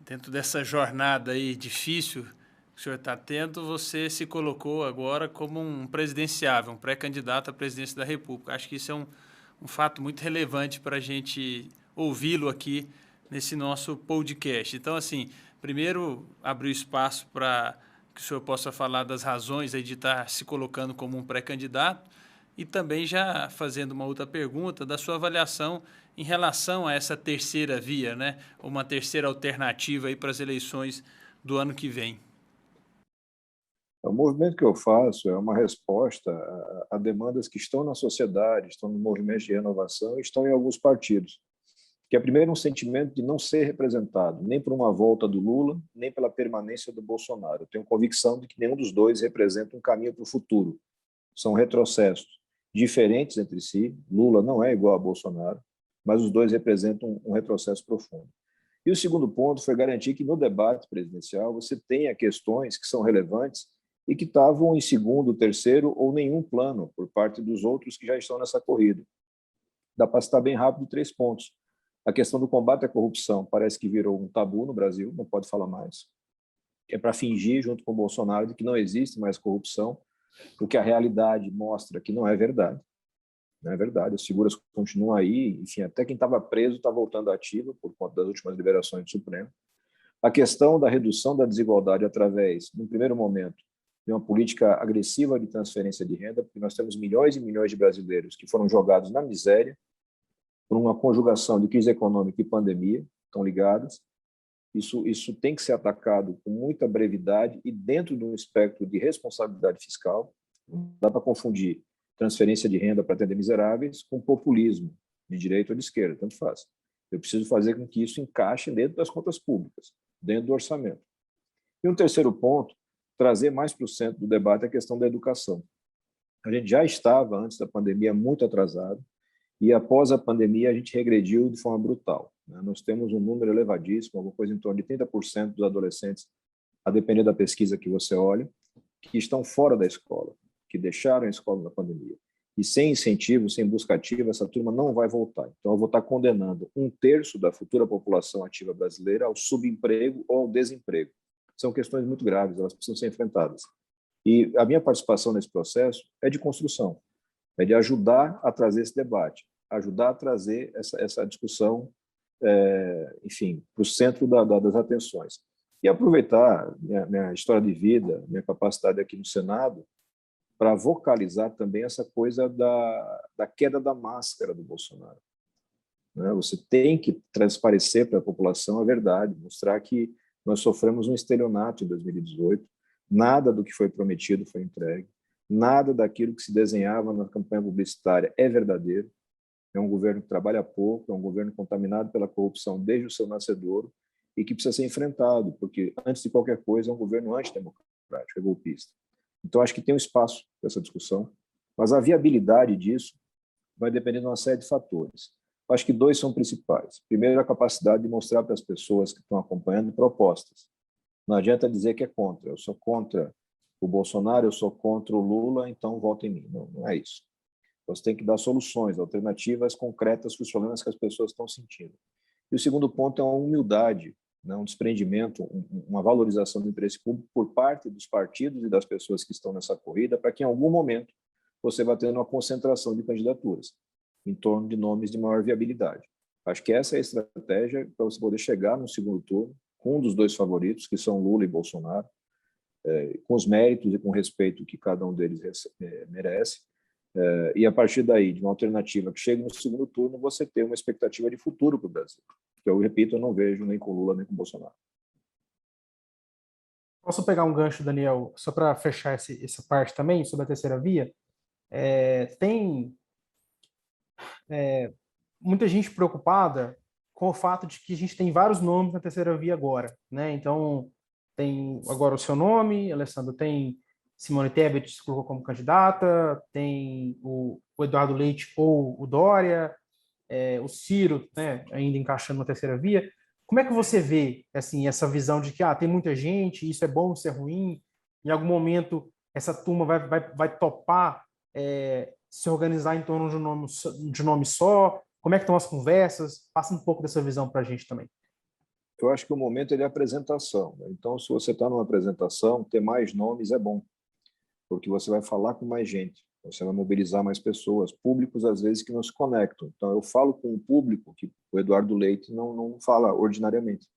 dentro dessa jornada aí difícil que o senhor está tendo, você se colocou agora como um presidenciável, um pré-candidato à presidência da República. Acho que isso é um fato muito relevante para a gente ouvi-lo aqui nesse nosso podcast. Então, assim, primeiro abrir o espaço para que o senhor possa falar das razões aí de estar se colocando como um pré-candidato e também já fazendo uma outra pergunta da sua avaliação em relação a essa terceira via, né? Uma terceira alternativa aí para as eleições do ano que vem. O movimento que eu faço é uma resposta a demandas que estão na sociedade, estão no movimento de renovação e estão em alguns partidos. Que é, primeiro, um sentimento de não ser representado, nem por uma volta do Lula, nem pela permanência do Bolsonaro. Eu tenho convicção de que nenhum dos dois representa um caminho para o futuro. São retrocessos diferentes entre si. Lula não é igual a Bolsonaro, mas os dois representam um retrocesso profundo. E o segundo ponto foi garantir que no debate presidencial você tenha questões que são relevantes e que estavam em segundo, terceiro ou nenhum plano por parte dos outros que já estão nessa corrida. Dá para citar bem rápido 3 pontos. A questão do combate à corrupção parece que virou um tabu no Brasil, não pode falar mais. É para fingir, junto com o Bolsonaro, de que não existe mais corrupção, porque a realidade mostra que não é verdade. Não é verdade, as figuras continuam aí, enfim, até quem estava preso está voltando ativo por conta das últimas liberações do Supremo. A questão da redução da desigualdade através, no primeiro momento, de uma política agressiva de transferência de renda, porque nós temos milhões e milhões de brasileiros que foram jogados na miséria por uma conjugação de crise econômica e pandemia, estão ligadas. Isso tem que ser atacado com muita brevidade e dentro de um espectro de responsabilidade fiscal. Não dá para confundir transferência de renda para atender miseráveis com populismo de direita ou de esquerda, tanto faz. Eu preciso fazer com que isso encaixe dentro das contas públicas, dentro do orçamento. E um terceiro ponto, trazer mais para o centro do debate a questão da educação. A gente já estava, antes da pandemia, muito atrasado, e após a pandemia a gente regrediu de forma brutal. Nós temos um número elevadíssimo, alguma coisa em torno de 30% dos adolescentes, a depender da pesquisa que você olha, que estão fora da escola, que deixaram a escola na pandemia. E sem incentivo, sem busca ativa, essa turma não vai voltar. Então, eu vou estar condenando 1/3 da futura população ativa brasileira ao subemprego ou ao desemprego. São questões muito graves, elas precisam ser enfrentadas. E a minha participação nesse processo é de construção, é de ajudar a trazer esse debate, ajudar a trazer essa discussão, enfim, para o centro das atenções. E aproveitar minha história de vida, minha capacidade aqui no Senado, para vocalizar também essa coisa da queda da máscara do Bolsonaro. Você tem que transparecer para a população a verdade, mostrar que nós sofremos um estelionato em 2018, nada do que foi prometido foi entregue, nada daquilo que se desenhava na campanha publicitária é verdadeiro, é um governo que trabalha pouco, é um governo contaminado pela corrupção desde o seu nascedouro e que precisa ser enfrentado, porque, antes de qualquer coisa, é um governo antidemocrático, é golpista. Então, acho que tem um espaço para essa discussão, mas a viabilidade disso vai depender de uma série de fatores. Acho que 2 são principais. Primeiro, a capacidade de mostrar para as pessoas que estão acompanhando propostas. Não adianta dizer que é contra. Eu sou contra o Bolsonaro, eu sou contra o Lula, então votem em mim. Não é isso. Você tem que dar soluções, alternativas concretas para os problemas que as pessoas estão sentindo. E o segundo ponto é uma humildade, um desprendimento, uma valorização do interesse público por parte dos partidos e das pessoas que estão nessa corrida, para que em algum momento você vá tendo uma concentração de candidaturas em torno de nomes de maior viabilidade. Acho que essa é a estratégia para você poder chegar no segundo turno com um dos 2 favoritos, que são Lula e Bolsonaro, com os méritos e com o respeito que cada um deles merece, e a partir daí, de uma alternativa que chegue no segundo turno, você ter uma expectativa de futuro para o Brasil. Que eu repito, eu não vejo nem com Lula nem com Bolsonaro. Posso pegar um gancho, Daniel, só para fechar essa parte também, sobre a terceira via? Tem muita gente preocupada com o fato de que a gente tem vários nomes na terceira via agora, né? Então, tem agora o seu nome, Alessandro, tem Simone Tebet se colocou como candidata, tem o Eduardo Leite ou o Dória, o Ciro, né, ainda encaixando na terceira via. Como é que você vê assim, essa visão de que tem muita gente, isso é bom, isso é ruim? Em algum momento, essa turma vai topar se organizar em torno de um nome só? Como é que estão as conversas? Passa um pouco dessa visão para a gente também. Eu acho que o momento é a apresentação, né? Então, se você está numa apresentação, ter mais nomes é bom, porque você vai falar com mais gente, você vai mobilizar mais pessoas, públicos às vezes que não se conectam. Então, eu falo com um público que o Eduardo Leite não fala ordinariamente,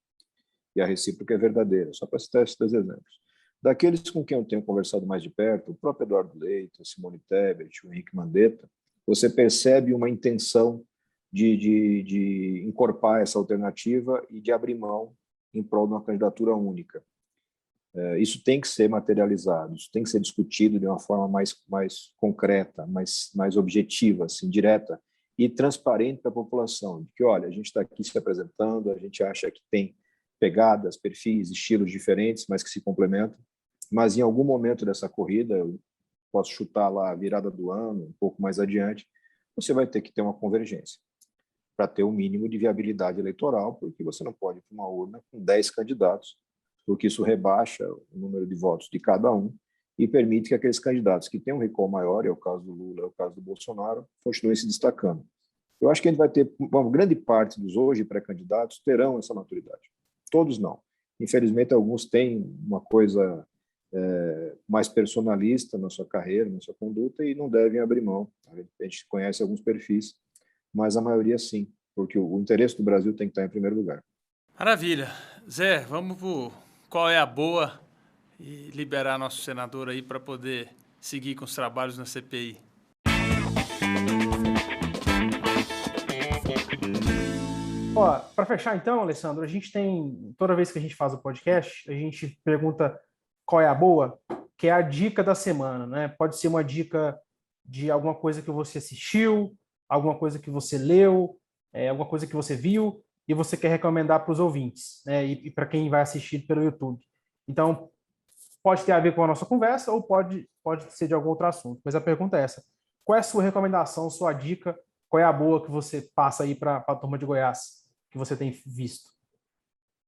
e a recíproca é verdadeira, só para citar esses 2 exemplos. Daqueles com quem eu tenho conversado mais de perto, o próprio Eduardo Leite, a Simone Tebet, o Henrique Mandetta, você percebe uma intenção de encorpar essa alternativa e de abrir mão em prol de uma candidatura única. Isso tem que ser materializado, isso tem que ser discutido de uma forma mais concreta, mais objetiva, assim, direta e transparente para a população, de que, olha, a gente está aqui se apresentando, a gente acha que tem pegadas, perfis, estilos diferentes, mas que se complementam, mas em algum momento dessa corrida, eu posso chutar lá a virada do ano, um pouco mais adiante, você vai ter que ter uma convergência para ter o mínimo de viabilidade eleitoral, porque você não pode ir para uma urna com 10 candidatos, porque isso rebaixa o número de votos de cada um e permite que aqueles candidatos que têm um recall maior, é o caso do Lula, é o caso do Bolsonaro, continuem se destacando. Eu acho que a gente vai ter, uma grande parte dos hoje pré-candidatos terão essa maturidade. Todos não. Infelizmente, alguns têm uma coisa mais personalista na sua carreira, na sua conduta, e não devem abrir mão. A gente conhece alguns perfis, mas a maioria sim, porque o interesse do Brasil tem que estar em primeiro lugar. Maravilha. Zé, vamos para qual é a boa e liberar nosso senador aí para poder seguir com os trabalhos na CPI. Para fechar então, Alessandro, a gente tem, toda vez que a gente faz o podcast, a gente pergunta qual é a boa, que é a dica da semana, né? Pode ser uma dica de alguma coisa que você assistiu, alguma coisa que você leu, alguma coisa que você viu e você quer recomendar para os ouvintes, né? E para quem vai assistir pelo YouTube. Então, pode ter a ver com a nossa conversa ou pode ser de algum outro assunto. Mas a pergunta é essa: qual é a sua recomendação, sua dica? Qual é a boa que você passa aí para a turma de Goiás, que você tem visto?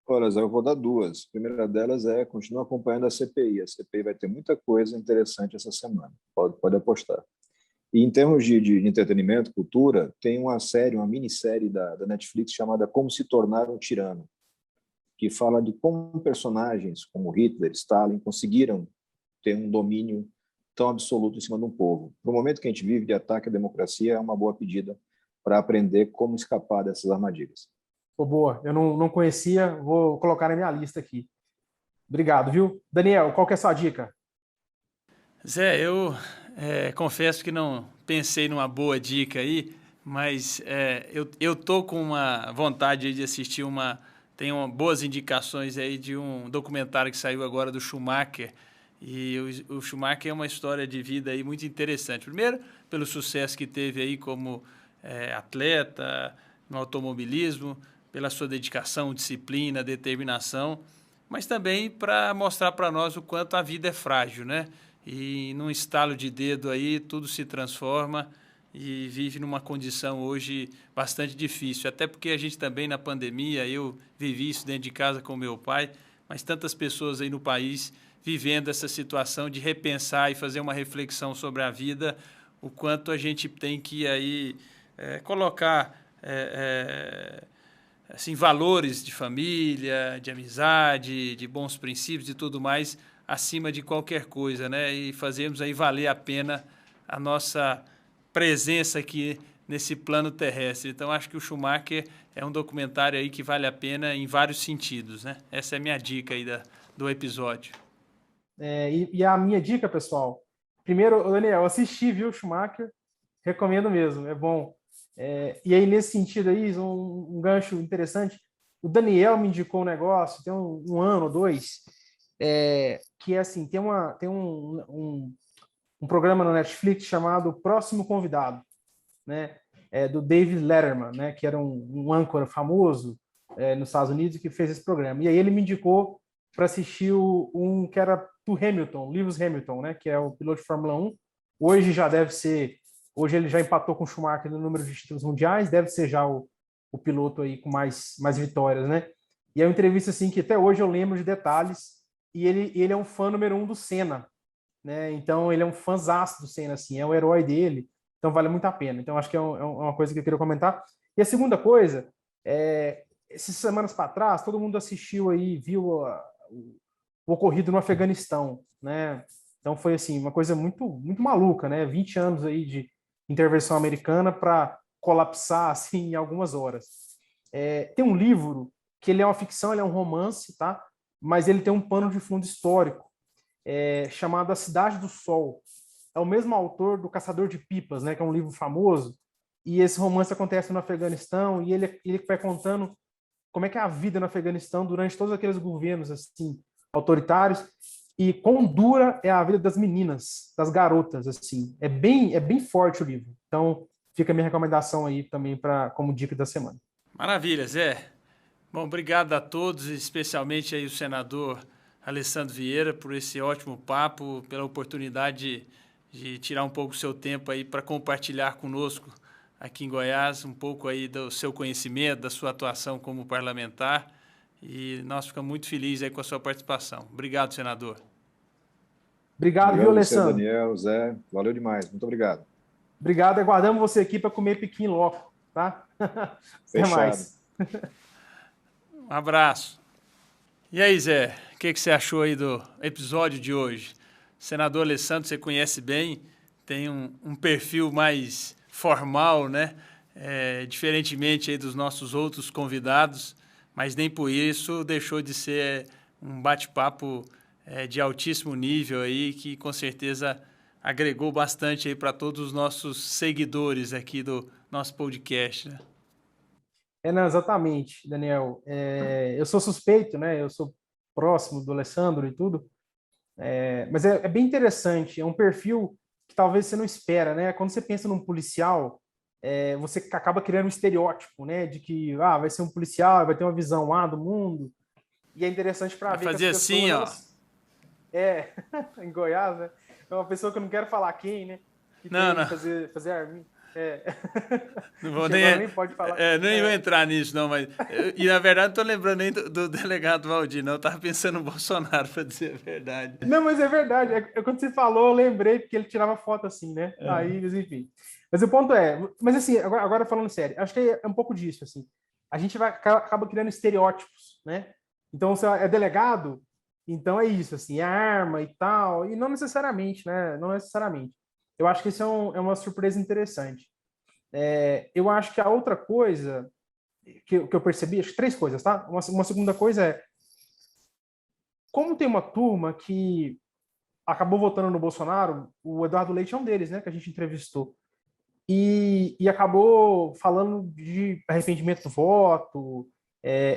Olha, Zé, eu vou dar 2. A primeira delas é continuar acompanhando a CPI. A CPI vai ter muita coisa interessante essa semana, pode apostar. E em termos de entretenimento, cultura, tem uma minissérie da Netflix chamada Como se Tornar um Tirano, que fala de como personagens como Hitler, Stalin conseguiram ter um domínio tão absoluto em cima de um povo. No momento que a gente vive de ataque à democracia, é uma boa pedida para aprender como escapar dessas armadilhas. Boa, eu não conhecia, vou colocar na minha lista aqui. Obrigado, viu? Daniel, qual que é a sua dica? Zé, eu confesso que não pensei numa boa dica aí, mas eu tô com uma vontade de assistir tem boas indicações aí de um documentário que saiu agora do Schumacher, e o Schumacher é uma história de vida aí muito interessante. Primeiro, pelo sucesso que teve aí como atleta no automobilismo, pela sua dedicação, disciplina, determinação, mas também para mostrar para nós o quanto a vida é frágil, né? E num estalo de dedo aí tudo se transforma e vive numa condição hoje bastante difícil, até porque a gente também na pandemia, eu vivi isso dentro de casa com meu pai, mas tantas pessoas aí no país vivendo essa situação de repensar e fazer uma reflexão sobre a vida, o quanto a gente tem que aí colocar assim, valores de família, de amizade, de bons princípios e tudo mais, acima de qualquer coisa, né? E fazermos aí valer a pena a nossa presença aqui nesse plano terrestre. Então, acho que o Schumacher é um documentário aí que vale a pena em vários sentidos, né? Essa é a minha dica aí do episódio. E a minha dica, pessoal, primeiro, Daniel, eu assisti, viu, Schumacher, recomendo mesmo, é bom. E aí, nesse sentido aí, um gancho interessante, o Daniel me indicou um negócio, tem um ano ou 2, que é assim, tem um programa na Netflix chamado Próximo Convidado, né? Do David Letterman, né? Que era um âncora famoso nos Estados Unidos que fez esse programa. E aí ele me indicou para assistir um que era do Hamilton, Lewis Hamilton, né? Que é o piloto de Fórmula 1. Hoje ele já empatou com o Schumacher no número de títulos mundiais, deve ser já o piloto aí com mais vitórias, né? E é uma entrevista assim que até hoje eu lembro de detalhes. E ele é um fã número 1 do Senna, né? Então ele é um fãzaço do Senna, assim, é o herói dele. Então vale muito a pena. Então acho que é uma coisa que eu queria comentar. E a segunda coisa, essas semanas para trás, todo mundo assistiu aí, viu o ocorrido no Afeganistão, né? Então foi assim, uma coisa muito, muito maluca, né? 20 anos aí de intervenção americana para colapsar assim em algumas horas. Tem um livro que ele é uma ficção, ele é um romance, tá? Mas ele tem um pano de fundo histórico, chamado A Cidade do Sol. É o mesmo autor do Caçador de Pipas, né? Que é um livro famoso. E esse romance acontece no Afeganistão e ele vai contando como é que é a vida no Afeganistão durante todos aqueles governos assim autoritários e quão dura é a vida das meninas, das garotas, assim. É bem forte o livro. Então, fica a minha recomendação aí também como dica da semana. Maravilha, Zé. Bom, obrigado a todos, especialmente aí o senador Alessandro Vieira, por esse ótimo papo, pela oportunidade de tirar um pouco do seu tempo aí para compartilhar conosco aqui em Goiás um pouco aí do seu conhecimento, da sua atuação como parlamentar. E nós ficamos muito felizes aí com a sua participação. Obrigado, senador. Obrigado, viu, Obrigado a você, Alessandro? Daniel, Zé. Valeu demais. Muito obrigado. Obrigado. Aguardamos você aqui para comer piqui loco, tá? Até Fechado. mais. Um abraço. E aí, Zé, o que você achou aí do episódio de hoje? O senador Alessandro, você conhece bem, tem um perfil mais formal, né? Diferentemente aí dos nossos outros convidados, mas nem por isso deixou de ser um bate-papo de altíssimo nível aí, que com certeza agregou bastante aí para todos os nossos seguidores aqui do nosso podcast, né? Não, exatamente, Daniel. Eu sou suspeito, né? Eu sou próximo do Alessandro e tudo, mas é bem interessante. É um perfil que talvez você não espera, né? Quando você pensa num policial, você acaba criando um estereótipo, né? De que vai ser um policial, vai ter uma visão do mundo. E é interessante para Vai ver que as fazer pessoas... assim, ó. Em Goiás, né? É uma pessoa que eu não quero falar quem, né? Que Não, tem não. fazer arminha. Não vou Agora nem pode falar. nem vou entrar nisso, não, mas. E na verdade não estou lembrando nem do delegado Valdir, não. Eu estava pensando no Bolsonaro, para dizer a verdade. Não, mas é verdade. Quando você falou, eu lembrei, porque ele tirava foto assim, né? Aí, mas enfim. Mas o ponto mas assim, agora falando sério, acho que é um pouco disso, assim. A gente acaba criando estereótipos, né? Então, você é delegado, então é isso, assim, é arma e tal, e não necessariamente, né? Não necessariamente. Eu acho que isso é uma surpresa interessante. Eu acho que a outra coisa que eu percebi, acho que três coisas, tá? Uma segunda coisa como tem uma turma que acabou votando no Bolsonaro, o Eduardo Leite é um deles, né, que a gente entrevistou, e acabou falando de arrependimento do voto,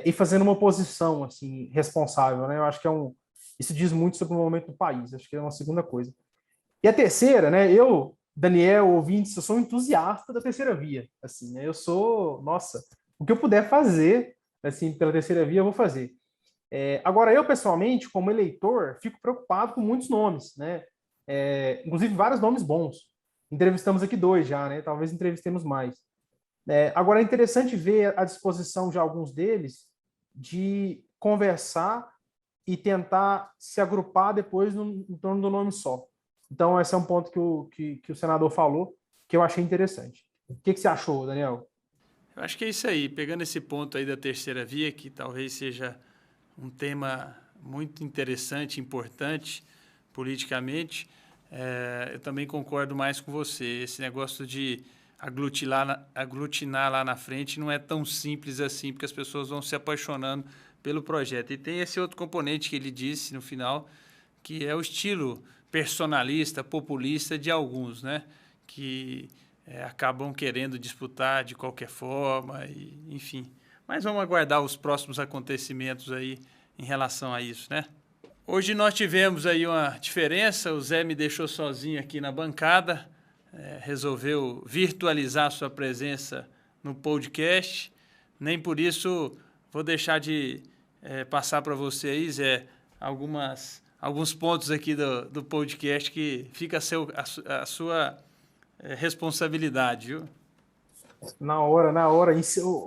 e fazendo uma oposição, assim, responsável, né? Eu acho que isso diz muito sobre o momento do país, acho que é uma segunda coisa. E a terceira, né, Daniel, ouvintes, eu sou um entusiasta da terceira via, assim, né? Nossa, o que eu puder fazer, assim, pela terceira via, eu vou fazer. Agora, eu, pessoalmente, como eleitor, fico preocupado com muitos nomes, né? Inclusive vários nomes bons. Entrevistamos aqui 2 já, né? Talvez entrevistemos mais. Agora, é interessante ver a disposição de alguns deles de conversar e tentar se agrupar depois em torno do nome só. Então, esse é um ponto que o senador falou, que eu achei interessante. O que você achou, Daniel? Eu acho que é isso aí. Pegando esse ponto aí da terceira via, que talvez seja um tema muito interessante, importante politicamente, eu também concordo mais com você. Esse negócio de aglutinar lá na frente não é tão simples assim, porque as pessoas vão se apaixonando pelo projeto. E tem esse outro componente que ele disse no final, que é o estilo personalista, populista de alguns, né? Que acabam querendo disputar de qualquer forma, enfim. Mas vamos aguardar os próximos acontecimentos aí em relação a isso, né? Hoje nós tivemos aí uma diferença, o Zé me deixou sozinho aqui na bancada, resolveu virtualizar sua presença no podcast, nem por isso vou deixar de passar para você aí, Zé, alguns pontos aqui do podcast que fica a sua responsabilidade, viu? Na hora.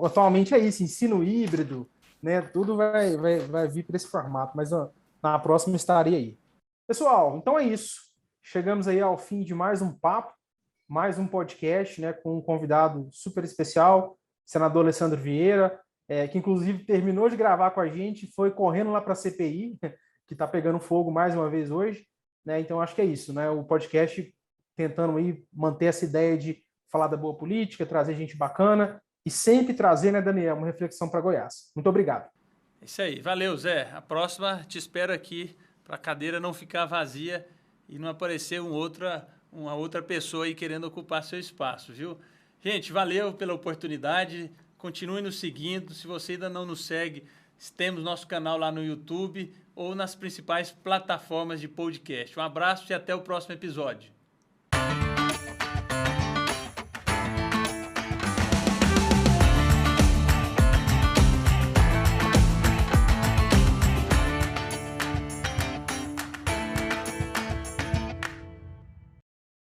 Atualmente é isso, ensino híbrido, né? Tudo vai vir para esse formato, mas na próxima estaria aí. Pessoal, então é isso. Chegamos aí ao fim de mais um papo. mais um podcast, né, com um convidado super especial, senador Alessandro Vieira, que inclusive terminou de gravar com a gente, foi correndo lá para a CPI, que está pegando fogo mais uma vez hoje, né? Então acho que é isso, né? O podcast tentando aí manter essa ideia de falar da boa política, trazer gente bacana e sempre trazer, né, Daniel, uma reflexão para Goiás. Muito obrigado. É isso aí. Valeu, Zé. A próxima te espero aqui para a cadeira não ficar vazia e não aparecer uma outra pessoa aí querendo ocupar seu espaço, viu? Gente, valeu pela oportunidade. Continue nos seguindo. Se você ainda não nos segue, temos nosso canal lá no YouTube ou nas principais plataformas de podcast. Um abraço e até o próximo episódio.